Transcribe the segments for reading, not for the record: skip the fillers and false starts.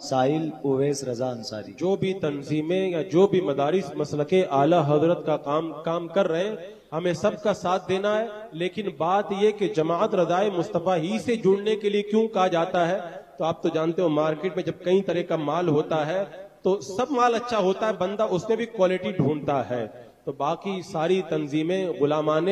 سائل اویس رضا انصاری، جو بھی تنظیمیں یا جو بھی مدارس مسلک اعلی حضرت کا کام کر رہے ہیں، ہمیں سب کا ساتھ دینا ہے. لیکن بات یہ کہ جماعت رضائے مصطفیٰ ہی سے جڑنے کے لیے کیوں کہا جاتا ہے، تو آپ تو جانتے ہو مارکیٹ میں جب کئی طرح کا مال ہوتا ہے تو سب مال اچھا ہوتا ہے، بندہ اس میں بھی کوالٹی ڈھونڈتا ہے. تو باقی ساری تنظیمیں غلامان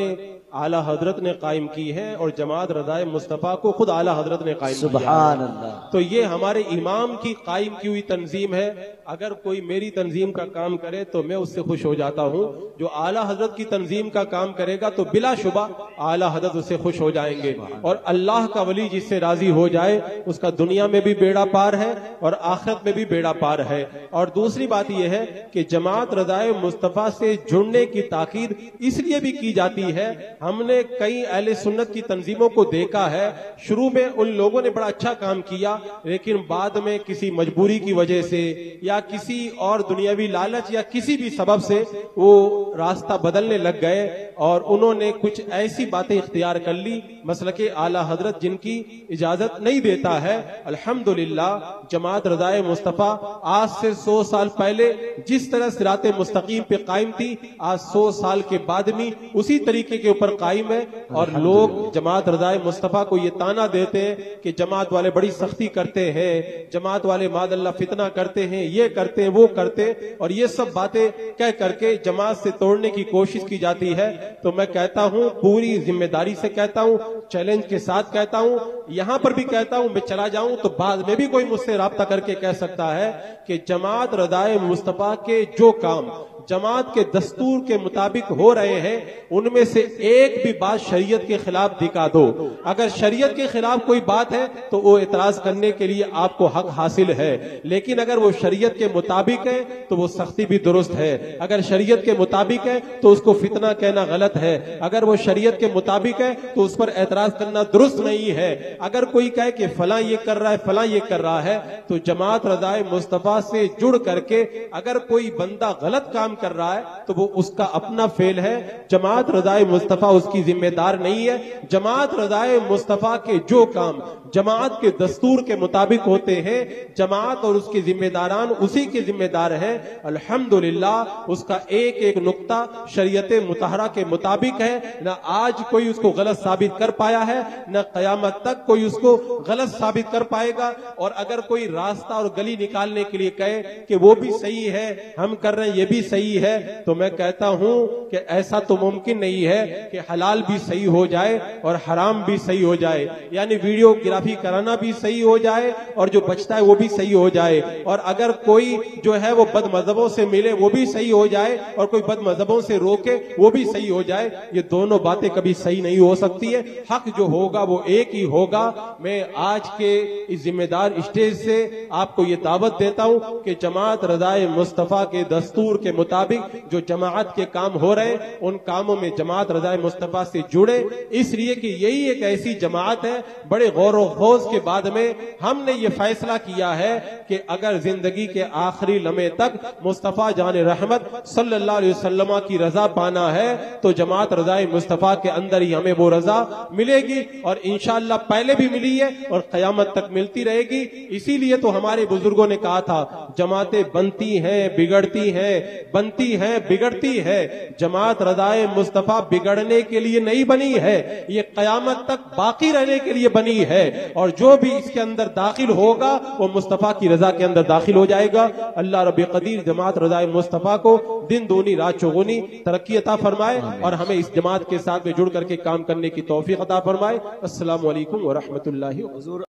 اعلی حضرت نے قائم کی ہیں اور جماعت رضائے مصطفیٰ کو خود اعلی حضرت نے قائم کیا ہے. سبحان اللہ. تو یہ ہمارے امام کی قائم کی ہوئی تنظیم ہے. اگر کوئی میری تنظیم کا کام کرے تو میں اس سے خوش ہو جاتا ہوں. جو اعلی حضرت کی تنظیم کا کام کرے گا تو بلا شبہ اعلی حضرت اس سے خوش ہو جائیں گے. اور اللہ کا ولی جس سے راضی ہو جائے اس کا دنیا میں بھی بیڑا پار ہے اور آخرت میں بھی بیڑا پار ہے. اور دوسری بات یہ ہے کہ جماعت رضائے مصطفیٰ سے جڑنے کی تاکید اس لیے بھی کی جاتی ہے. ہم نے کئی اہل سنت کی تنظیموں کو دیکھا ہے، شروع میں ان لوگوں نے بڑا اچھا کام کیا، لیکن بعد میں کسی مجبوری کی وجہ سے یا کسی اور دنیاوی لالچ یا کسی بھی سبب سے وہ راستہ بدلنے لگ گئے اور انہوں نے کچھ ایسی باتیں اختیار کر لی مسلک اعلی حضرت جن کی اجازت نہیں دیتا ہے. الحمدللہ جماعت رضائے مصطفیٰ آج سے 100 سال پہلے جس طرح صراط مستقیم پہ قائم تھی، آج 100 سال کے بعد بھی اسی طریقے کے اوپر قائم ہے. اور لوگ جماعت رضائے مصطفیٰ کو یہ تانا دیتے ہیں کہ جماعت والے بڑی سختی کرتے ہیں، جماعت والے ماد اللہ فتنہ کرتے ہیں، یہ کرتے ہیں وہ کرتے ہیں، اور یہ سب باتیں کہہ کر کے جماعت سے توڑنے کی کوشش کی جاتی ہے. تو میں کہتا ہوں، پوری ذمہ داری سے کہتا ہوں، چیلنج کے ساتھ کہتا ہوں، یہاں پر بھی کہتا ہوں، میں چلا جاؤں تو بعد میں بھی کوئی مجھ سے رابطہ کر کے کہہ سکتا ہے کہ جماعت رضائے مصطفیٰ کے جو کام جماعت کے دستور کے مطابق ہو رہے ہیں ان میں سے ایک بھی بات شریعت کے خلاف دکھا دو. اگر شریعت کے خلاف کوئی بات ہے تو وہ اعتراض کرنے کے لیے آپ کو حق حاصل ہے، لیکن اگر وہ شریعت کے مطابق ہے تو وہ سختی بھی درست ہے. اگر شریعت کے مطابق ہے تو اس کو فتنہ کہنا غلط ہے. اگر وہ شریعت کے مطابق ہے تو اس پر اعتراض کرنا درست نہیں ہے. اگر کوئی کہے کہ فلاں یہ کر رہا ہے فلاں یہ کر رہا ہے، تو جماعت رضائے مصطفیٰ سے جڑ کر کے اگر کوئی بندہ غلط کام کر رہا ہے تو وہ اس کا اپنا فعل ہے. جماعت رضائے مصطفیٰ اس کی ذمہ دار نہیں ہے. جماعت رضائے مصطفیٰ کے جو کام جماعت کے دستور کے مطابق ہوتے ہیں، جماعت اور اس کے ذمہ داران اسی کے ذمہ دار ہیں. الحمدللہ اس کا ایک ایک نقطہ شریعت مطہرہ کے مطابق ہے. نہ آج کوئی اس کو غلط ثابت کر پایا ہے، نہ قیامت تک کوئی اس کو غلط ثابت کر پائے گا. اور اگر کوئی راستہ اور گلی نکالنے کے لیے کہے کہ وہ بھی صحیح ہے، ہم کر رہے ہیں یہ بھی صحیح ہے، تو میں کہتا ہوں کہ ایسا تو ممکن نہیں ہے کہ حلال بھی صحیح ہو جائے اور حرام بھی صحیح ہو جائے، یعنی ویڈیوگرافی کرانا بھی صحیح ہو جائے اور جو بچتا ہے وہ بھی صحیح ہو جائے. اور اگر کوئی جو ہے وہ بد مذہبوں سے ملے وہ بھی صحیح ہو جائے اور کوئی بد مذہبوں سے روکے وہ بھی صحیح ہو جائے. یہ دونوں باتیں کبھی صحیح نہیں ہو سکتی ہے. حق جو ہوگا وہ ایک ہی ہوگا. میں آج کے اس ذمہ دار اسٹیج سے آپ کو یہ دعوت دیتا ہوں کہ جماعت رضائے مصطفیٰ کے دستور کے مطابق جو جماعت کے کام ہو رہے ہیں ان کاموں میں جماعت رضائے مصطفیٰ سے جڑے، اس لیے کہ یہی ایک ایسی جماعت ہے. بڑے غور و خوض کے بعد میں ہم نے یہ فیصلہ کیا ہے کہ اگر زندگی کے آخری لمحے تک مصطفیٰ جان رحمت صلی اللہ علیہ وسلم کی رضا پانا ہے تو جماعت رضائے مصطفیٰ کے اندر ہی ہمیں وہ رضا ملے گی، اور انشاءاللہ پہلے بھی ملی ہے اور قیامت تک ملتی رہے گی. اسی لیے تو ہمارے بزرگوں نے کہا تھا جماعتیں بنتی ہیں بگڑتی ہیں، بنتی ہیں بگڑتی ہے، جماعت رضائے مصطفیٰ بگڑنے کے لیے نہیں بنی ہے، یہ قیامت تک باقی رہنے کے لیے بنی ہے. اور جو بھی اس کے اندر داخل ہوگا وہ مصطفیٰ کی رضا کے اندر داخل ہو جائے گا. اللہ رب قدیر جماعت رضائے مصطفیٰ کو دن دونی رات چوگنی ترقی عطا فرمائے اور ہمیں اس جماعت کے ساتھ میں جڑ کر کے کام کرنے کی توفیق عطا فرمائے. السلام علیکم ورحمۃ اللہ وبرکاتہ.